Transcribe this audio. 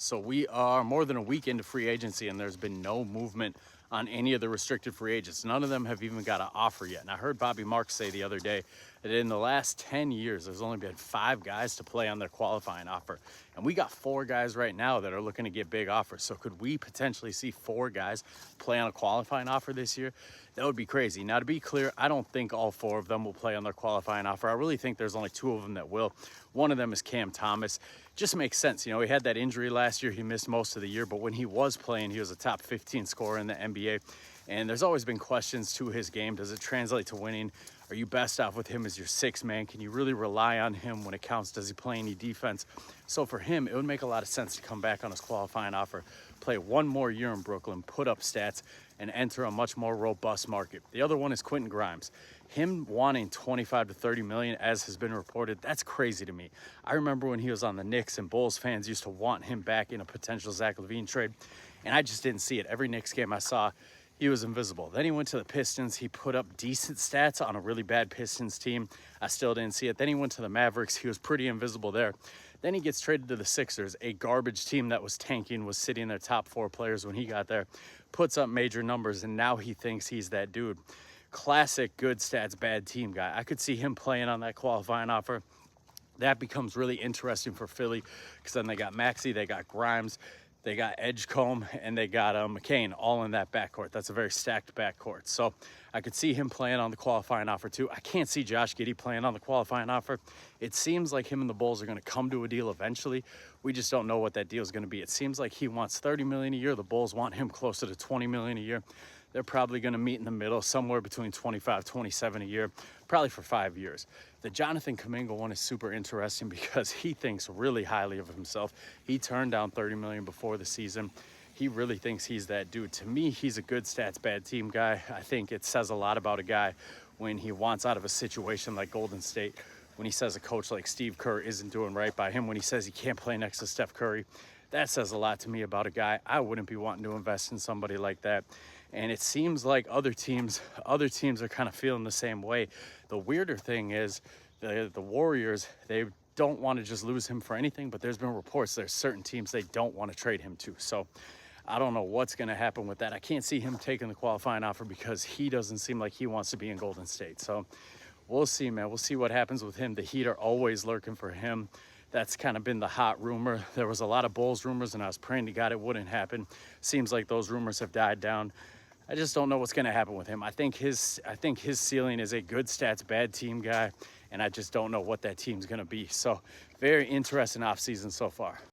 So we are more than a week into free agency and there's been no movement on any of the restricted free agents. None of them have even got an offer yet. And I heard Bobby Marks say the other day that in the last 10 years, there's only been 5 guys to play on their qualifying offer. And we got 4 guys right now that are looking to get big offers. So could we potentially see 4 guys play on a qualifying offer this year? That would be crazy. Now, to be clear, I don't think all 4 of them will play on their qualifying offer. I really think there's only 2 of them that will. One of them is Cam Thomas. Just makes sense. You know, he had that injury last year. He missed most of the year, but when he was playing, he was a top 15 scorer in the NBA. And there's always been questions to his game. Does it translate to winning? Are you best off with him as your 6th man? Can you really rely on him when it counts? Does he play any defense? So for him, it would make a lot of sense to come back on his qualifying offer, play 1 more year in Brooklyn, put up stats, and enter a much more robust market. The other one is Quentin Grimes. Him wanting 25 to 30 million, as has been reported, that's crazy to me. I remember when he was on the Knicks and Bulls fans used to want him back in a potential Zach LaVine trade, and I just didn't see it. Every Knicks game I saw, he was invisible. Then he went to the Pistons. He put up decent stats on a really bad Pistons team. I still didn't see it. Then he went to the Mavericks. He was pretty invisible there. Then he gets traded to the Sixers, a garbage team that was tanking, was sitting their top 4 players when he got there, puts up major numbers, and now he thinks he's that dude. Classic good stats, bad team guy. I could see him playing on that qualifying offer. That becomes really interesting for Philly because then they got Maxey, they got Grimes, they got Edgecombe, and they got McCain all in that backcourt. That's a very stacked backcourt. So I could see him playing on the qualifying offer too. I can't see Josh Giddey playing on the qualifying offer. It seems like him and the Bulls are going to come to a deal eventually. We just don't know what that deal is going to be. It seems like he wants 30 million a year. The Bulls want him closer to 20 million a year. They're probably going to meet in the middle, somewhere between 25, 27 a year, probably for 5 years. The Jonathan Kuminga one is super interesting because he thinks really highly of himself. He turned down 30 million before the season. He really thinks he's that dude. To me, he's a good stats, bad team guy. I think it says a lot about a guy when he wants out of a situation like Golden State, when he says a coach like Steve Kerr isn't doing right by him, when he says he can't play next to Steph Curry. That says a lot to me about a guy. I wouldn't be wanting to invest in somebody like that. And it seems like other teams are kind of feeling the same way. The weirder thing is the Warriors, they don't want to just lose him for anything, but there's been reports there's certain teams they don't want to trade him to. So I don't know what's going to happen with that. I can't see him taking the qualifying offer because he doesn't seem like he wants to be in Golden State. So we'll see, man. We'll see what happens with him. The Heat are always lurking for him. That's kind of been the hot rumor. There was a lot of Bulls rumors, and I was praying to God it wouldn't happen. Seems like those rumors have died down. I just don't know what's going to happen with him. I think his ceiling is a good stats, bad team guy, and I just don't know what that team's going to be. So very interesting offseason so far.